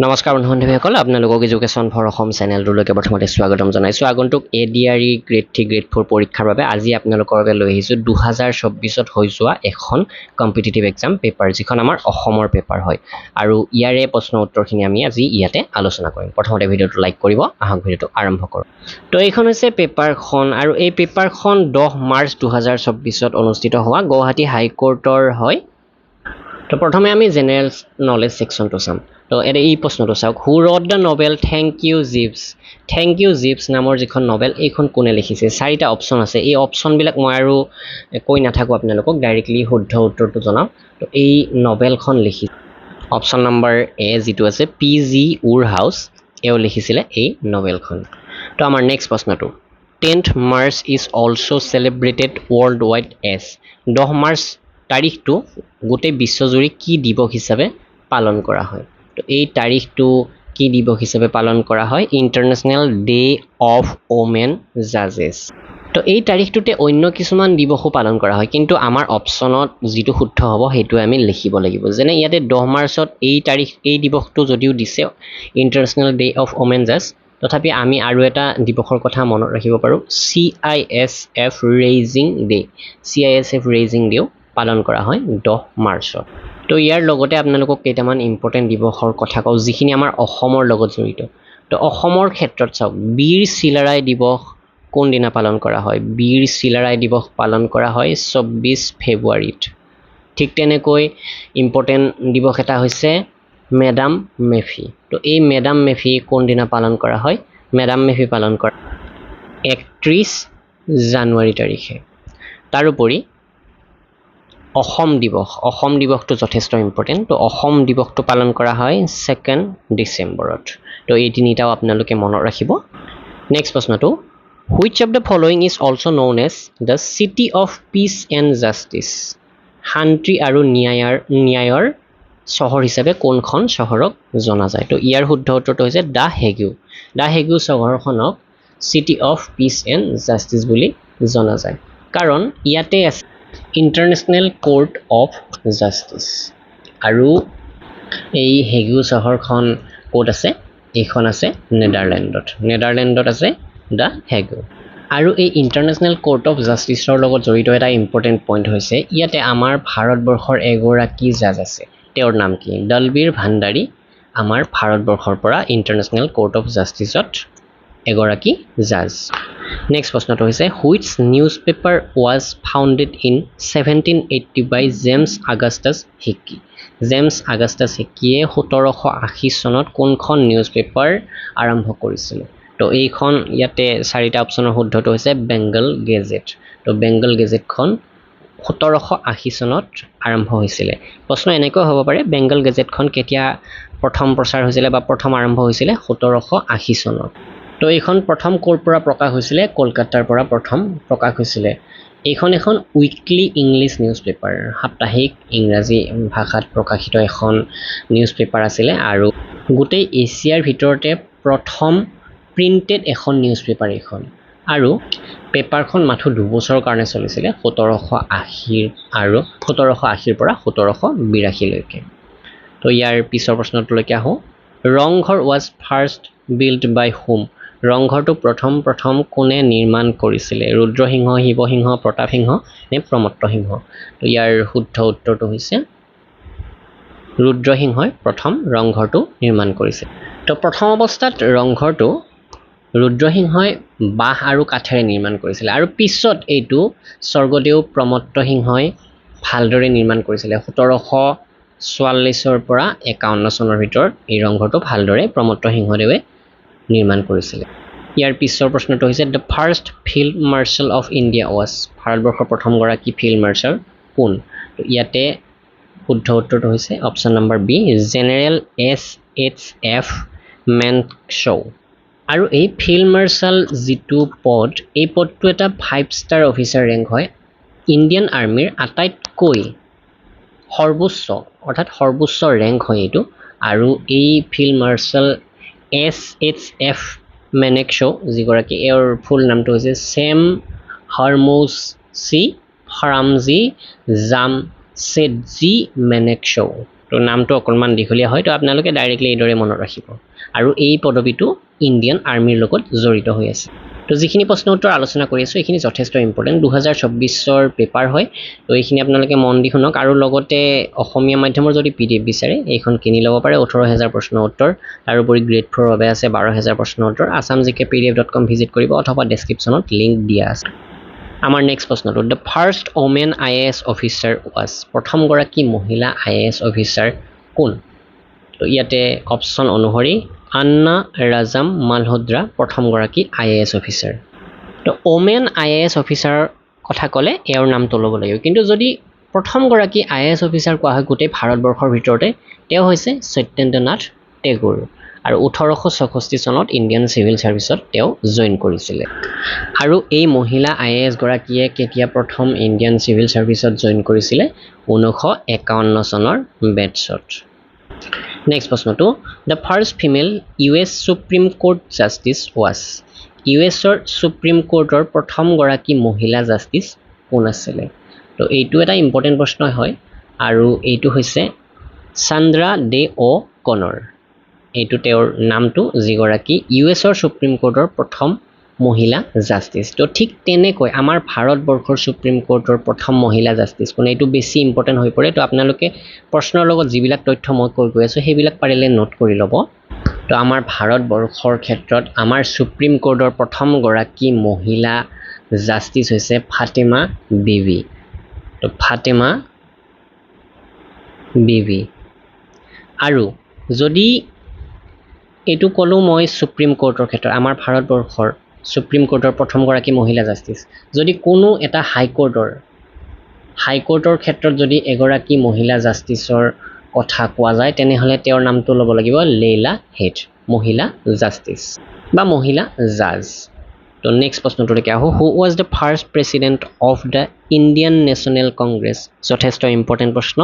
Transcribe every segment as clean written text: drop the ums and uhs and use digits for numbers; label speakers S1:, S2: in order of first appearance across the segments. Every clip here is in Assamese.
S1: নমস্কাৰ বন্ধু-বান্ধৱীসকল, আপোনালোকক এডুকেশ্যন ফৰ অসম চেনেলটোলৈকে প্ৰথমতে স্বাগতম জনাইছোঁ। আগন্তুক ADRE গ্ৰেড 3 গ্ৰেড 4 পৰীক্ষাৰ বাবে আজি আপোনালোকৰ বাবে লৈ আহিছোঁ 2024ত হৈ যোৱা এখন কম্পিটিটিভ এক্সাম পেপাৰ, যিখন আমাৰ অসমৰ পেপাৰ হয়। আৰু ইয়াৰে প্ৰশ্ন উত্তৰখিনি আমি আজি ইয়াতে আলোচনা কৰিম। প্ৰথমতে ভিডিঅ'টো লাইক কৰিব, আহক ভিডিঅ'টো আৰম্ভ কৰোঁ। তো এইখন হৈছে পেপাৰখন, আৰু এই পেপাৰখন 10 মাৰ্চ 2024ত অনুষ্ঠিত হোৱা গুৱাহাটী হাইকোৰ্টৰ হয়। তো প্ৰথমে আমি জেনেৰেল নলেজ ছেকশ্যনটো চাম। তো এই প্ৰশ্নটো চাওক, who wrote the novel Thank You Jeeves. Thank You Jeeves নামৰ যিখন নভেল, এইখন কোনে লিখিছে? চাৰিটা অপশ্যন আছে। এই অপশ্যনবিলাক মই আৰু কৈ নাথাকোঁ, আপোনালোকক ডাইৰেক্টলি শুদ্ধ উত্তৰটো জনাম। তো এই নভেলখন লিখিছে অপশ্যন নম্বৰ এ যিটো আছে PG উৰহাউছ, এওঁ লিখিছিলে এই নভেলখন। তো আমাৰ নেক্সট প্ৰশ্নটো, 10th March is also' celebrated worldwide as. 10 March তাৰিখটো গোটেই বিশ্বজুৰি কি দিৱস হিচাপে পালন কৰা হয়? তো এই তাৰিখটো কি দিৱস হিচাপে পালন কৰা হয়? ইণ্টাৰনেশ্যনেল ডে অফ ওমেন জাজেছ। তো এই তাৰিখটোতে অন্য কিছুমান দিৱসো পালন কৰা হয়, কিন্তু আমাৰ অপশ্যনত যিটো শুদ্ধ হ'ব সেইটোৱে আমি লিখিব লাগিব। যেনে ইয়াতে 10 মাৰ্চত এই দিৱসটো যদিও দিছে ইণ্টাৰনেশ্যনেল ডে অফ ওমেন জাজ, তথাপি আমি আৰু এটা দিৱসৰ কথা মনত ৰাখিব পাৰোঁ, CISF raising day. CISF raising ডেও পালন কৰা হয় 10 মাৰ্চত। তো ইয়াৰ লগতে আপোনালোকক কেইটামান ইম্পৰ্টেণ্ট দিৱসৰ কথা কওঁ, যিখিনি আমাৰ অসমৰ লগত জড়িত। তো অসমৰ ক্ষেত্ৰত চাওক, বীৰ চিলাৰায় দিৱস কোন দিনা পালন কৰা হয়? বীৰ চিলাৰায় দিৱস পালন কৰা হয় 24 ফেব্ৰুৱাৰীত। ঠিক তেনেকৈ ইম্পৰ্টেণ্ট দিৱস এটা হৈছে মেডাম মেফি। তো এই মেডাম মেফি কোন দিনা পালন কৰা হয়? মেডাম মেফি পালন কৰা 31 জানুৱাৰী তাৰিখে। তাৰোপৰি অসম দিৱস, অসম দিৱসটো যথেষ্ট ইম্পৰ্টেণ্ট। তো অসম দিৱসটো পালন কৰা হয় 2 ডিচেম্বৰত। তো এই তিনিটাও আপোনালোকে মনত ৰাখিব। নেক্সট প্ৰশ্নটো, which of the following is also' known as the city of peace and justice. শান্তি আৰু ন্যায়ৰ চহৰ হিচাপে কোনখন চহৰক জনা যায়? তো ইয়াৰ শুদ্ধ উত্তৰটো হৈছে দ্য হেগু। দ্য হেগু চহৰখনক city of peace and justice বুলি জনা যায়, কাৰণ ইয়াতে আছে ইণ্টাৰনেশ্যনেল কোৰ্ট অফ জাষ্টিছ। আৰু এই হেগু চহৰখন ক'ত আছে? এইখন আছে নেদাৰলেণ্ডত। নেদাৰলেণ্ডত আছে দ্য হেগু। আৰু এই ইণ্টাৰনেশ্যনেল কোৰ্ট অফ জাষ্টিছৰ লগত জড়িত এটা ইম্পৰ্টেণ্ট পইণ্ট হৈছে, ইয়াতে আমাৰ ভাৰতবৰ্ষৰ এগৰাকী জাজ আছে। তেওঁৰ নাম কি? দলবীৰ ভাণ্ডাৰী আমাৰ ভাৰতবৰ্ষৰ পৰা ইণ্টাৰনেশ্যনেল কোৰ্ট অফ জাষ্টিছত এগৰাকী জাজ। নেক্সট প্ৰশ্নটো হৈছে, which newspaper was founded in 1780 by James Augustus Hicky. James Augustus হিকিয়ে 1780 চনত কোনখন নিউজ পেপাৰ আৰম্ভ কৰিছিলে? তো এইখন ইয়াতে চাৰিটা অপশ্যনৰ শুদ্ধটো হৈছে বেংগল গেজেট। তো বেংগল গেজেটখন 1780 চনত আৰম্ভ হৈছিলে। প্ৰশ্ন এনেকৈ হ'ব পাৰে, বেংগল গেজেটখন কেতিয়া প্ৰথম প্ৰচাৰ হৈছিলে বা প্ৰথম আৰম্ভ হৈছিলে? 1780 চনত। তো এইখন প্ৰথম ক'ৰ পৰা প্ৰকাশ হৈছিলে? কলকাতাৰ পৰা প্ৰথম প্ৰকাশ হৈছিলে। এইখন এখন উইকলি ইংলিছ নিউজ পেপাৰ, সাপ্তাহিক ইংৰাজী ভাষাত প্ৰকাশিত এখন নিউজ পেপাৰ আছিলে, আৰু গোটেই এছিয়াৰ ভিতৰতে প্ৰথম প্ৰিণ্টেড এখন নিউজ পেপাৰ এইখন। আৰু পেপাৰখন মাথো 2 বছৰৰ কাৰণে চলিছিলে, 1780 আৰু 1780ৰ পৰা 1782লৈকে। তো ইয়াৰ পিছৰ প্ৰশ্নটোলৈকে আহোঁ, ৰংঘৰ ৱাজ ফাৰ্ষ্ট বিল্ড বাই হুম। ৰংঘৰটো প্ৰথম কোনে নিৰ্মাণ কৰিছিলে? ৰুদ্ৰসিংহ, শিৱসিংহ, প্ৰতাপসিংহ নে প্ৰমত্তসিংহ? তো ইয়াৰ শুদ্ধ উত্তৰটো হৈছে ৰুদ্ৰসিংহই প্ৰথম ৰংঘৰটো নিৰ্মাণ কৰিছিল। তো প্ৰথম অৱস্থাত ৰংঘৰটো ৰুদ্ৰসিংহই বাঁহ আৰু কাঠেৰে নিৰ্মাণ কৰিছিলে, আৰু পিছত এইটো স্বৰ্গদেউ প্ৰমত্তসিংহই ভালদৰে নিৰ্মাণ কৰিছিলে। 1744 পৰা 51 চনৰ ভিতৰত এই ৰংঘৰটো ভালদৰে প্ৰমত্তসিংহদেৱে নিৰ্মাণ কৰিছিলে। ইয়াৰ পিছৰ প্ৰশ্নটো হৈছে, the first field marshal of India was. ভাৰতবৰ্ষৰ প্ৰথমগৰাকী ফিল্ড মাৰ্শ্বেল কোন? তো ইয়াতে শুদ্ধ উত্তৰটো হৈছে option number B, general SHF মেনশ্বউ। আৰু এই ফিল্ড মাৰ্শ্বেল যিটো পদ, এই পদটো এটা 5 ষ্টাৰ অফিচাৰ ৰেংক হয়। ইণ্ডিয়ান আৰ্মিৰ আটাইতকৈ সৰ্বোচ্চ, অৰ্থাৎ সৰ্বোচ্চ ৰেংক হয় এইটো। আৰু এই ফিল্ড মাৰ্শ্বেল SHF মেনেকশ্বউ যিগৰাকী, এওঁৰ ফুল নামটো হৈছে ছেম হাৰমৌচি ফাৰামজি জামছেদজি মেনেকশ্বউ। তো তো নামটো অকণমান দীঘলীয়া হয় তো আপোনালোকে ডাইৰেক্টলি এইদৰে মনত ৰাখিব আৰু এই পদবীটো ইণ্ডিয়ান আৰ্মিৰ লগত জড়িত হৈ আছে তো যিখিনি প্ৰশ্ন উত্তৰ আলোচনা কৰি আছোঁ এইখিনি যথেষ্ট ইম্পৰ্টেণ্ট 2024ৰ পেপাৰ হয় তো এইখিনি আপোনালোকে মন দি শুনক আৰু লগতে অসমীয়া মাধ্যমৰ যদি PDF বিচাৰে এইখন কিনি ল'ব পাৰে 18000 প্ৰশ্ন উত্তৰ তাৰোপৰি গ্ৰেড 4 বাবে আছে 12000 প্ৰশ্ন উত্তৰ assamgkpdf.com ভিজিট কৰিব অথবা ডেছক্ৰিপশ্যনত লিংক দিয়া আছে আমাৰ নেক্সট প্ৰশ্নটো the first women IAS officer was প্ৰথমগৰাকী মহিলা IAS অফিচাৰ কোন তো ইয়াতে অপশ্যন অনুসৰি আন্না ৰাজাম মালহোদ্ৰা প্ৰথমগৰাকী IAS অফিচাৰ তো ওমেন IAS অফিচাৰৰ কথা ক'লে এওঁৰ নামটো ল'ব লাগিব কিন্তু যদি প্ৰথমগৰাকী IAS অফিচাৰ কোৱা হয় গোটেই ভাৰতবৰ্ষৰ ভিতৰতে তেওঁ হৈছে সত্যেন্দ্ৰনাথ টেগোৰ আৰু 1864 চনত ইণ্ডিয়ান চিভিল ছাৰ্ভিচত তেওঁ জইন কৰিছিলে আৰু এই মহিলা IAS গৰাকীয়ে কেতিয়া প্ৰথম ইণ্ডিয়ান চিভিল ছাৰ্ভিচত জইন কৰিছিলে 1951 চনৰ বেটছত নেক্সট প্ৰশ্নটো the first female US Supreme Court justice was USৰ সুপ্ৰিম কোৰ্টৰ প্ৰথমগৰাকী মহিলা জাষ্টিছ কোন আছিলে তো এইটো এটা ইম্পৰ্টেণ্ট প্ৰশ্ন হয় আৰু এইটো হৈছে চান্দ্ৰা ডে কনৰ এইটো তেওঁৰ নামটো যিগৰাকী USৰ সুপ্ৰিম কোৰ্টৰ প্ৰথম মহিলা জাষ্টিছ তো ঠিক তেনেকৈ আমাৰ ভাৰতবৰ্ষৰ সুপ্ৰিম কোৰ্টৰ প্ৰথম মহিলা জাষ্টিছ কোন এইটো বেছি ইম্পৰ্টেণ্ট হৈ পৰে তো আপোনালোকে প্ৰশ্নৰ লগত যিবিলাক তথ্য মই কৈ গৈ আছোঁ সেইবিলাক পাৰিলে নোট কৰি ল'ব তো আমাৰ ভাৰতবৰ্ষৰ ক্ষেত্ৰত আমাৰ সুপ্ৰিম কোৰ্টৰ প্ৰথমগৰাকী মহিলা জাষ্টিছ হৈছে ফাতেমা বিবি তো ফাতেমা বিবি আৰু যদি এইটো ক'লোঁ মই সুপ্ৰিম কোৰ্টৰ ক্ষেত্ৰত আমাৰ ভাৰতবৰ্ষৰ সুপ্ৰিম কোৰ্টৰ প্ৰথমগৰাকী মহিলা জাষ্টিছ যদি কোনো এটা হাইকোৰ্টৰ ক্ষেত্ৰত যদি এগৰাকী মহিলা জাষ্টিছৰ কথা কোৱা যায় তেনেহ'লে তেওঁৰ নামটো ল'ব লাগিব লেইলা হেড মহিলা জাষ্টিছ বা মহিলা জাজ তো নেক্সট প্ৰশ্নটোলৈকে আহোঁ who was the first president of the Indian national Congress যথেষ্ট ইম্পৰ্টেণ্ট প্ৰশ্ন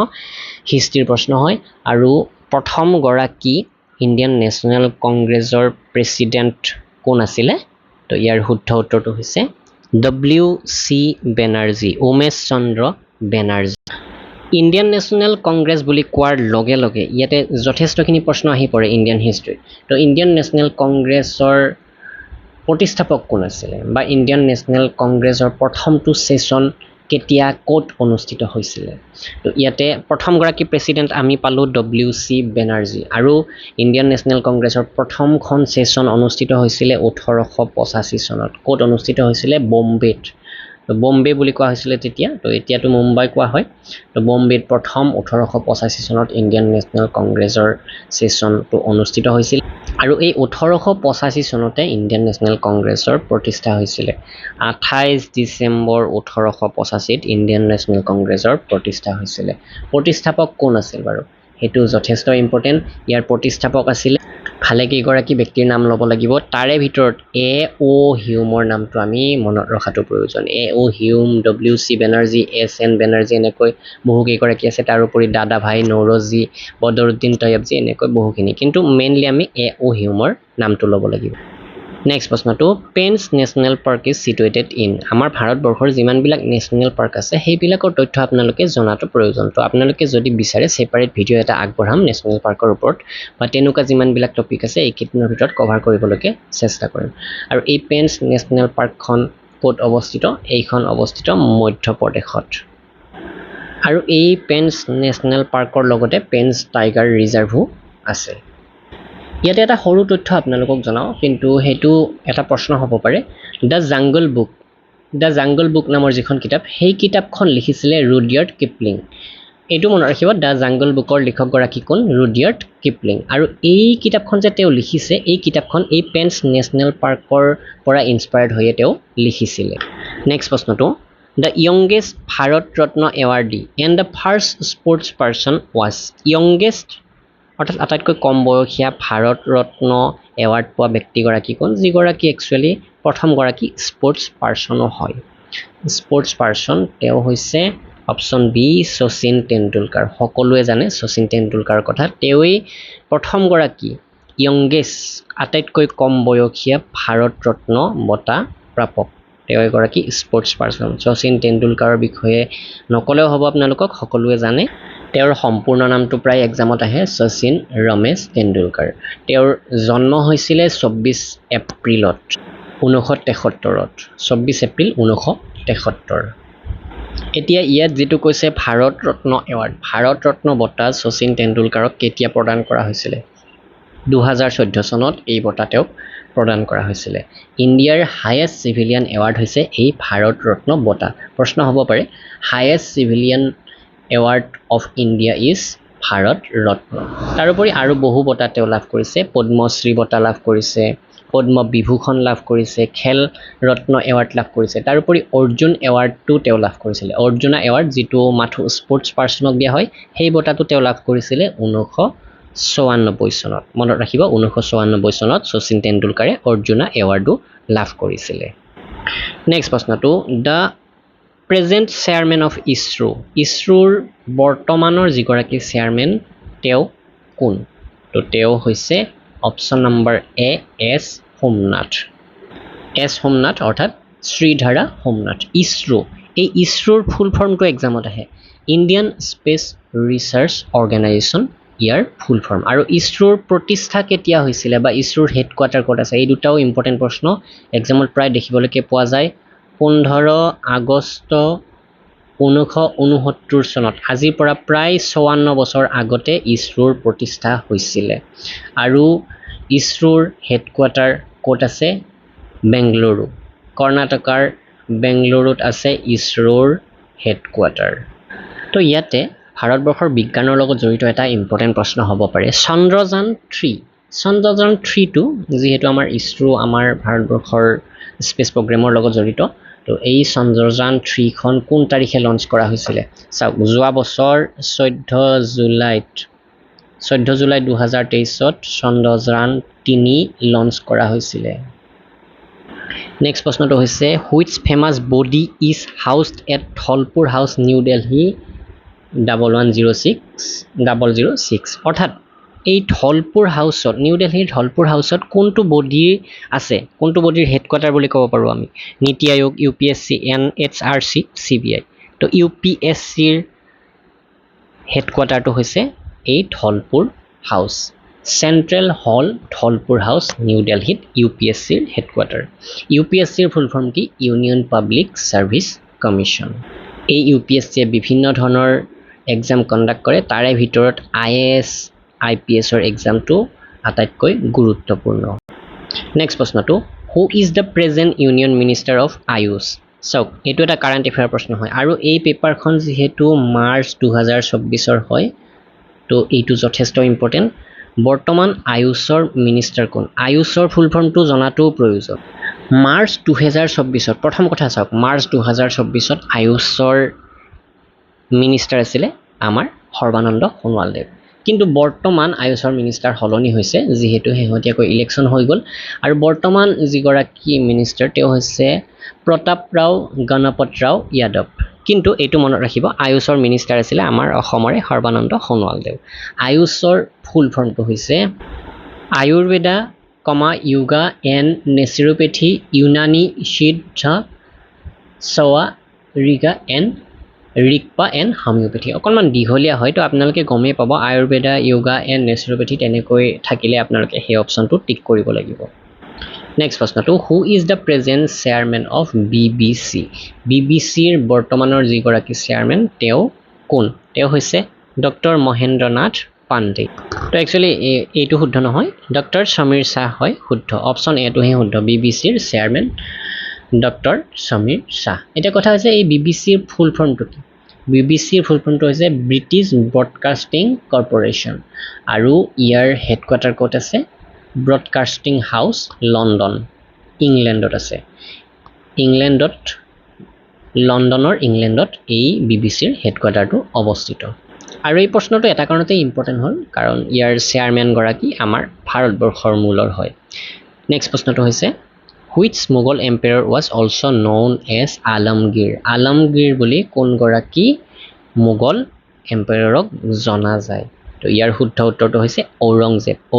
S1: হিষ্ট্ৰীৰ প্ৰশ্ন হয় আৰু প্ৰথমগৰাকী ইণ্ডিয়ান নেশ্যনেল কংগ্ৰেছৰ প্ৰেচিডেণ্ট কোন আছিলে তো ইয়াৰ শুদ্ধ উত্তৰটো হৈছে WC বেনাৰ্জী উমেশ চন্দ্ৰ বেনাৰ্জী ইণ্ডিয়ান নেশ্যনেল কংগ্ৰেছ বুলি কোৱাৰ লগে লগে ইয়াতে যথেষ্টখিনি প্ৰশ্ন আহি পৰে ইণ্ডিয়ান হিষ্ট্ৰীত তো ইণ্ডিয়ান নেশ্যনেল কংগ্ৰেছৰ প্ৰতিষ্ঠাপক কোন আছিলে বা ইণ্ডিয়ান নেশ্যনেল কংগ্ৰেছৰ প্ৰথমটো সেশ্যন কেতিয়া ক'ত অনুষ্ঠিত হৈছিলে তো ইয়াতে প্ৰথমগৰাকী প্ৰেচিডেণ্ট আমি পালোঁ WC বেনাৰ্জী আৰু ইণ্ডিয়ান নেশ্যনেল কংগ্ৰেছৰ প্ৰথমখন সেশ্যন অনুষ্ঠিত হৈছিলে 1885 চনত ক'ত অনুষ্ঠিত হৈছিলে বম্বেত তো বম্বে বুলি কোৱা হৈছিলে তেতিয়া তো এতিয়াতো মুম্বাই কোৱা হয় তো বম্বেত প্ৰথম 1885 চনত ইণ্ডিয়ান নেশ্যনেল কংগ্ৰেছৰ সেশ্যনটো অনুষ্ঠিত হৈছিল আৰু এই 1885 চনতে ইণ্ডিয়ান নেশ্যনেল কংগ্ৰেছৰ প্ৰতিষ্ঠা হৈছিলে 28 ডিচেম্বৰ 1885ত ইণ্ডিয়ান নেশ্যনেল কংগ্ৰেছৰ প্ৰতিষ্ঠা হৈছিলে প্ৰতিষ্ঠাপক কোন আছিল বাৰু সেইটো যথেষ্ট ইম্পৰ্টেণ্ট ইয়াৰ প্ৰতিষ্ঠাপক আছিল ভালেকেইগৰাকী ব্যক্তিৰ নাম ল'ব লাগিব তাৰে ভিতৰত A.O. হিউমৰ নামটো আমি মনত ৰখাটো প্ৰয়োজন A.O. Hume WC Banerjee SN Banerjee এনেকৈ বহুকেইগৰাকী আছে তাৰোপৰি দাদা ভাই নৌৰোজী বদৰুদ্দিন তৈয়বজী এনেকৈ বহুখিনি কিন্তু মেইনলি আমি A.O. হিউমৰ নামটো ল'ব লাগিব নেক্সট প্ৰশ্নটো Pench national park is situated in আমাৰ ভাৰতবৰ্ষৰ যিমানবিলাক নেশ্যনেল পাৰ্ক আছে সেইবিলাকৰ তথ্য আপোনালোকে জনাটো প্ৰয়োজন তো আপোনালোকে যদি বিচাৰে ছেপাৰেট ভিডিঅ' এটা আগবঢ়াম নেশ্যনেল পাৰ্কৰ ওপৰত বা তেনেকুৱা যিমানবিলাক টপিক আছে এইকেইদিনৰ ভিতৰত কভাৰ কৰিবলৈকে চেষ্টা কৰিম আৰু এই পেঞ্চ নেশ্যনেল পাৰ্কখন ক'ত অৱস্থিত এইখন অৱস্থিত মধ্যপ্ৰদেশত আৰু এই পেঞ্চ নেশ্যনেল পাৰ্কৰ লগতে পেঞ্চ টাইগাৰ ৰিজাৰ্ভো আছে ইয়াতে এটা সৰু তথ্য আপোনালোকক জনাওঁ কিন্তু সেইটো এটা প্ৰশ্ন হ'ব পাৰে দ্য জাংগল বুক নামৰ যিখন কিতাপ সেই কিতাপখন লিখিছিলে ৰুডিয়াৰ্ড কিপলিং এইটো মনত ৰাখিব দ্য জাংগল বুকৰ লিখকগৰাকী কোন ৰুডিয়াৰ্ড কিপলিং আৰু এই কিতাপখন যে তেওঁ লিখিছে এই কিতাপখন এই পেঞ্চ নেশ্যনেল পাৰ্কৰ পৰা ইনস্পায়াৰ্ড হৈয়ে তেওঁ লিখিছিলে নেক্সট প্ৰশ্নটো the youngest Bharat Ratna awardee and the first sports person was youngest অৰ্থাৎ আটাইতকৈ কম বয়সীয়া ভাৰত ৰত্ন এৱাৰ্ড পোৱা ব্যক্তিগৰাকী কোন যিগৰাকী একচুৱেলি প্ৰথমগৰাকী স্পৰ্টছ পাৰ্চনো হয় স্পৰ্টছ পাৰ্চন তেওঁ হৈছে অপশ্যন বি শচীন তেণ্ডুলকাৰ সকলোৱে জানে শচীন তেণ্ডুলকাৰৰ কথা তেওঁই প্ৰথমগৰাকী য়ংগেষ্ট আটাইতকৈ কম বয়সীয়া ভাৰত ৰত্ন বঁটা প্ৰাপক তেওঁ এগৰাকী স্পৰ্টছ পাৰ্চন শচীন তেণ্ডুলকাৰৰ বিষয়ে নকলেও হ'ব আপোনালোকক সকলোৱে জানে তেওঁৰ সম্পূৰ্ণ নামটো প্ৰায় এক্সামত আহে শচীন ৰমেশ তেণ্ডুলকাৰ তেওঁৰ জন্ম হৈছিলে 24 এপ্ৰিলত 1973ত 24 এপ্ৰিল 1973 এতিয়া ইয়াত যেটো কৈছে ভাৰত ৰত্ন এৱাৰ্ড ভাৰত ৰত্ন বঁটা শচীন তেণ্ডুলকাৰক কেতিয়া প্ৰদান কৰা হৈছিলে 2014 চনত এই বঁটা তেওঁক প্ৰদান কৰা হৈছিলে ইণ্ডিয়াৰ হাইয়েষ্ট সিভিলিয়ান এৱাৰ্ড হৈছে এই ভাৰত ৰত্ন বঁটা প্ৰশ্ন হ'ব পাৰে highest civilian award of India is Bharat Ratna তাৰোপৰি আৰু বহু বঁটা তেওঁ লাভ কৰিছে পদ্মশ্ৰী বঁটা লাভ কৰিছে পদ্ম বিভূষণ লাভ কৰিছে খেল ৰত্ন এৱাৰ্ড লাভ কৰিছে তাৰোপৰি অৰ্জুন এৱাৰ্ডটো তেওঁ লাভ কৰিছিলে অৰ্জুনা এৱাৰ্ড যিটো মাথো স্পৰ্টছ পাৰ্চনক দিয়া হয় সেই বঁটাটো তেওঁ লাভ কৰিছিলে 1994 চনত মনত ৰাখিব 1994 চনত শচীন তেণ্ডুলকাৰে অৰ্জুনা এৱাৰ্ডো লাভ কৰিছিলে নেক্সট প্ৰশ্নটো দা প্ৰেজেন্ট চেয়াৰমেন অফ ইছৰোৰ বৰ্তমানৰ যিগৰাকী চেয়াৰমেন তেওঁ কোন তো তেওঁ হৈছে অপশ্যন নম্বৰ এ এছ সোমনাথ অৰ্থাৎ শ্ৰীধাৰা সোমনাথ এই ইছৰোৰ ফুল ফৰ্মটো এক্সামত আহে ইণ্ডিয়ান স্পেচ ৰিচাৰ্চ অৰ্গেনাইজেশ্যন ইয়াৰ ফুল ফৰ্ম আৰু ইছৰোৰ প্ৰতিষ্ঠা কেতিয়া হৈছিলে বা ইছৰোৰ হেডকোৱাৰ্টাৰ ক'ত আছে এই দুটাও ইম্পৰ্টেণ্ট প্ৰশ্ন এক্সামত প্ৰায় দেখিবলৈকে পোৱা যায় 15 আগষ্ট 1969 চনত আজিৰ পৰা প্ৰায় 54 বছৰ আগতে ইছৰোৰ প্ৰতিষ্ঠা হৈছিলে আৰু ইছৰোৰ হেডকোৱাৰ্টাৰ ক'ত আছে বেংগলুৰু কৰ্ণাটকাৰ বেংগলুৰুত আছে ইছৰোৰ হেডকোৱাৰ্টাৰ তো ইয়াতে ভাৰতবৰ্ষৰ বিজ্ঞানৰ লগত জড়িত এটা ইম্পৰ্টেণ্ট প্ৰশ্ন হ'ব পাৰে চন্দ্ৰযান 3টো যিহেতু আমাৰ ইছৰো আমাৰ ভাৰতবৰ্ষৰ স্পেচ প্ৰগ্ৰেমৰ লগত জড়িত তো এই চন্দ্ৰযান 3 খন কোন তাৰিখে লঞ্চ কৰা হৈছিলে চাওক যোৱা বছৰ 14 জুলাই 2023ত চন্দ্ৰযান 3 লঞ্চ কৰা হৈছিলে নেক্সট প্ৰশ্নটো হৈছে which famous body is housed at Dholpur House New Delhi 1106006 অৰ্থাৎ এই ধলপুৰ হাউচত নিউ দিল্লীৰ ধলপুৰ হাউচত কোনটো বডি আছে কোনটো বডিৰ হেডকোৱাৰ্টাৰ বুলি ক'ব পাৰোঁ আমি নীতি আয়োগ UPSC NHRC CBI তো UPSCৰ হেডকোৱাৰ্টাৰটো হৈছে এই ধলপুৰ হাউচ চেন্ট্ৰেল হল ধলপুৰ হাউচ নিউ দিল্লীত UPSCৰ হেডকোৱাৰ্টাৰ UPSCৰ ফুল ফৰ্ম কি ইউনিয়ন পাব্লিক সাৰ্ভিস কমিশন এই UPSCয়ে বিভিন্ন ধৰণৰ এক্সাম কণ্ডাক্ট কৰে তাৰে ভিতৰত IAS IPSৰ এক্সামটো আটাইতকৈ গুৰুত্বপূৰ্ণ নেক্সট প্ৰশ্নটো who is the present union minister of Ayush চাওক এইটো এটা কাৰেণ্ট এফেয়াৰ প্ৰশ্ন হয় আৰু এই পেপাৰখন যিহেতু মাৰ্চ 2024ৰ হয় তো এইটো যথেষ্ট ইম্পৰ্টেণ্ট বৰ্তমান আয়ুষৰ মিনিষ্টাৰ কোন আয়ুষৰ ফুল ফৰ্মটো জনাটো প্ৰয়োজন মাৰ্চ 2024ত প্ৰথম কথা চাওক মাৰ্চ 2024ত আয়ুষৰ মিনিষ্টাৰ আছিলে আমাৰ সৰ্বানন্দ সোণোৱালদেৱ কিন্তু বৰ্তমান আয়ুষৰ মিনিষ্টাৰ সলনি হৈছে যিহেতু শেহতীয়াকৈ ইলেকশ্যন হৈ গ'ল আৰু বৰ্তমান যিগৰাকী মিনিষ্টাৰ তেওঁ হৈছে প্ৰতাপ ৰাও গণপত ৰাও যাদৱ কিন্তু এইটো মনত ৰাখিব আয়ুষৰ মিনিষ্টাৰ আছিলে আমাৰ অসমৰে সৰ্বানন্দ সোণোৱালদেৱ আয়ুষৰ ফুল ফৰ্মটো হৈছে Ayurveda yoga and naturopathy Unani Siddha Sawa Riga and Rigpa and homeopathy অকণমান দীঘলীয়া হয় তো আপোনালোকে গমেই পাব আয়ুৰ্বেদা য়োগা এণ্ড নেচাৰোপেথি তেনেকৈ থাকিলে আপোনালোকে সেই অপশ্যনটো টিক কৰিব লাগিব নেক্সট প্ৰশ্নটো who is the present chairman of BBCৰ বৰ্তমানৰ যিগৰাকী চেয়াৰমেন তেওঁ কোন তেওঁ হৈছে ডক্টৰ মহেন্দ্ৰ নাথ পাণ্ডে তো একচুৱেলি এইটো শুদ্ধ নহয় ডক্টৰ সমীৰ শ্বাহ হয় শুদ্ধ অপশ্যন এটোহে শুদ্ধ BBCৰ চেয়াৰমেন ডক্টৰ সমীৰ শ্বাহ এটা কথা হৈছে এই BBCৰ ফুল ফৰ্মটো কি BBCৰ ফুল ফৰ্মটো হৈছে ব্ৰিটিছ ব্ৰডকাষ্টিং কৰ্পোৰেশ্যন আৰু ইয়াৰ হেডকোৱাৰ্টাৰ ক'ত আছে ব্ৰডকাষ্টিং হাউচ লণ্ডন ইংলেণ্ডত আছে লণ্ডনৰ ইংলেণ্ডত এই BBCৰ হেডকোৱাৰ্টাৰটো অৱস্থিত আৰু এই প্ৰশ্নটো এটা কাৰণতে ইম্পৰ্টেণ্ট হ'ল কাৰণ ইয়াৰ চেয়াৰমেন গৰাকী আমাৰ ভাৰতবৰ্ষৰ মূলৰ হয় নেক্সট প্ৰশ্নটো হৈছে which Mughal emperor was also known as Alamgir বুলি কোন গৰাকী মোগল এম্পায়াৰক জনা যায় তো ইয়াৰ শুদ্ধ উত্তৰটো হৈছে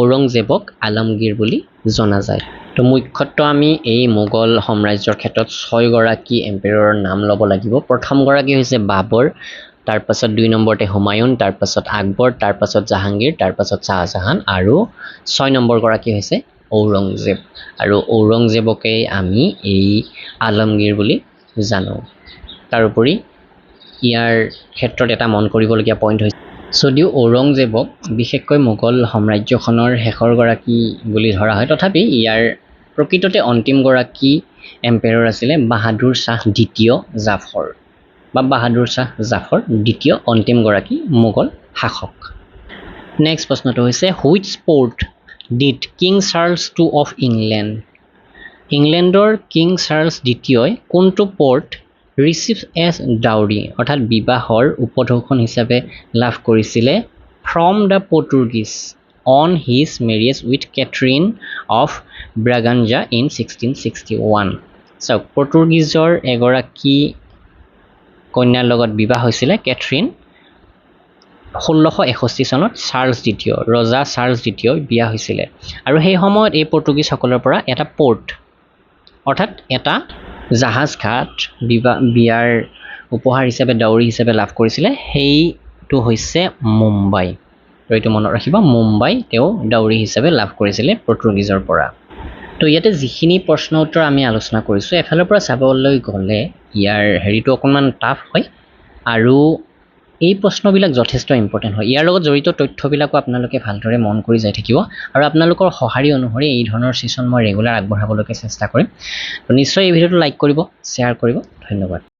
S1: ঔৰংজেবক আলমগীৰ বুলি জনা যায় তো মুখ্যতঃ আমি এই মোগল সাম্ৰাজ্যৰ ক্ষেত্ৰত 6 গৰাকী এম্পায়াৰৰ নাম ল'ব লাগিব প্ৰথম গৰাকী হৈছে বাবৰ তাৰপাছত 2 নম্বৰতে হুমায়ুন, তাৰপাছত আকবৰ, তাৰপাছত জাহাংগীৰ, তাৰপাছত শ্বাহজাহান আৰু 6 নম্বৰ গৰাকী হৈছে ঔৰংজেব। আৰু ঔৰংজেবকেই আমি এই আলমগীৰ বুলি জানো। তাৰোপৰি ইয়াৰ ক্ষেত্ৰত এটা মন কৰিবলগীয়া পইণ্ট হৈছে যদিও ঔৰংজেবক বিশেষকৈ মোগল সাম্ৰাজ্যখনৰ শেষৰ গৰাকী বুলি ধৰা হয়, তথাপি ইয়াৰ প্ৰকৃততে অন্তিম গৰাকী এম্পেৰৰ আছিলে বাহাদুৰ শ্বাহ দ্বিতীয় জাফৰ বা বাহাদুৰ শ্বাহ জাফৰ দ্বিতীয় অন্তিম গৰাকী মোগল শাসক। নেক্সট প্ৰশ্নটো হৈছে which port did King Charles II of England? ইংলেণ্ডৰ কিং চাৰ্লছ দ্বিতীয়ই কোনটো পৰ্ট ৰিচিভ এজ ডাউৰি অৰ্থাৎ বিবাহৰ উপঢৌকন হিচাপে লাভ কৰিছিলে from the Portuguese on his marriage with Catherine of Braganza in 1661? চাওক, পৰ্তুগীজৰ এগৰাকী কন্যাৰ লগত বিবাহ হৈছিলে কেথৰিন 1661 চনত চাৰ্লছ দ্বিতীয় ৰজা চাৰ্লছ দ্বিতীয় বিয়া হৈছিলে। আৰু সেই সময়ত এই পৰ্তুগীজসকলৰ পৰা এটা পৰ্ট অৰ্থাৎ এটা জাহাজ ঘাট বিয়াৰ উপহাৰ হিচাপে ডাউৰি হিচাপে লাভ কৰিছিলে, সেইটো হৈছে মুম্বাই। আৰু এইটো মনত ৰাখিব, মুম্বাই তেওঁ ডাউৰি হিচাপে লাভ কৰিছিলে পৰ্তুগীজৰ পৰা। তো ইয়াতে যিখিনি প্ৰশ্ন উত্তৰ আমি আলোচনা কৰিছোঁ, এফালৰ পৰা চাবলৈ গ'লে ইয়াৰ হেৰিটো অকণমান টাফ হয় আৰু এই প্ৰশ্নবিলাক যথেষ্ট ইম্পৰ্টেণ্ট হয়। ইয়াৰ লগত জড়িত তথ্যবিলাকো আপোনালোকে ভালদৰে মন কৰি যাই থাকিব আৰু আপোনালোকৰ সঁহাৰি অনুসৰি এই ধৰণৰ ছেশ্যন মই ৰেগুলাৰ আগবঢ়াবলৈকে চেষ্টা কৰিম। তো নিশ্চয় এই ভিডিঅ'টো লাইক কৰিব, শ্বেয়াৰ কৰিব। ধন্যবাদ।